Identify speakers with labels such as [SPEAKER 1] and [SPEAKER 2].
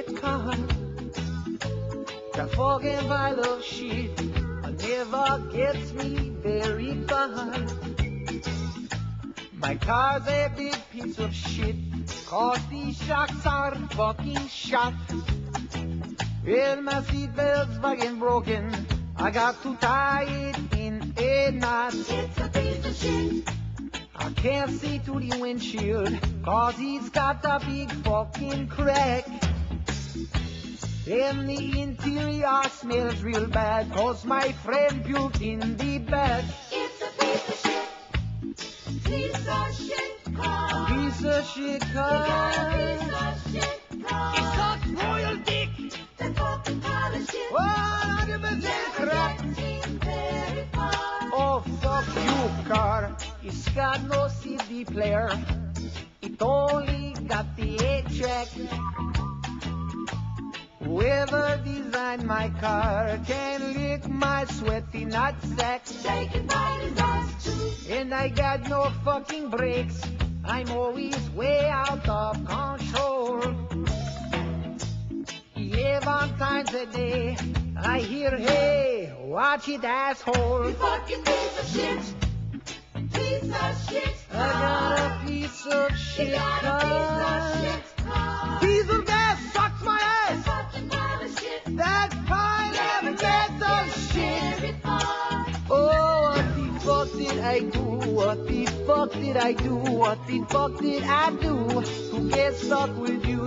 [SPEAKER 1] shit car. The fucking pile of shit never gets me very far. My car's a big piece of shit, 'cause these shocks are fucking shot. Well, my seatbelt's fucking broken, I got to tie it in a knot.
[SPEAKER 2] It's a piece of shit.
[SPEAKER 1] I can't see through the windshield, 'cause he's got a big fucking crack. And the interior smells real bad, 'cause my friend puked in the back.
[SPEAKER 2] It's a piece of shit. Piece of shit car.
[SPEAKER 1] Piece of shit
[SPEAKER 2] You got a
[SPEAKER 1] car.
[SPEAKER 2] piece of shit car.
[SPEAKER 1] It sucks royal dick.
[SPEAKER 2] That fucking pile of shit.
[SPEAKER 1] 100%
[SPEAKER 2] Never
[SPEAKER 1] crap.
[SPEAKER 2] gets me very far.
[SPEAKER 1] Oh, fuck you, car. It's got no CD player. It only got the 8-track. Whoever designed my car can lick my sweaty nutsack.
[SPEAKER 2] They can bite his ass too.
[SPEAKER 1] And I got no fucking brakes. I'm always way out of control. 11 times a day I hear, hey, watch it, asshole.
[SPEAKER 2] You fucking piece of shit. Piece of shit
[SPEAKER 1] I got a piece of
[SPEAKER 2] You
[SPEAKER 1] shit
[SPEAKER 2] got a piece of
[SPEAKER 1] car.
[SPEAKER 2] shit car.
[SPEAKER 1] Diesel gas sucks my
[SPEAKER 2] That
[SPEAKER 1] ass.
[SPEAKER 2] fucking pile of shit.
[SPEAKER 1] That pile
[SPEAKER 2] Never
[SPEAKER 1] of
[SPEAKER 2] gets
[SPEAKER 1] metal
[SPEAKER 2] me
[SPEAKER 1] shit.
[SPEAKER 2] very far.
[SPEAKER 1] Oh, what the fuck did I do? What the fuck did I do? What the fuck did I do to get stuck with you?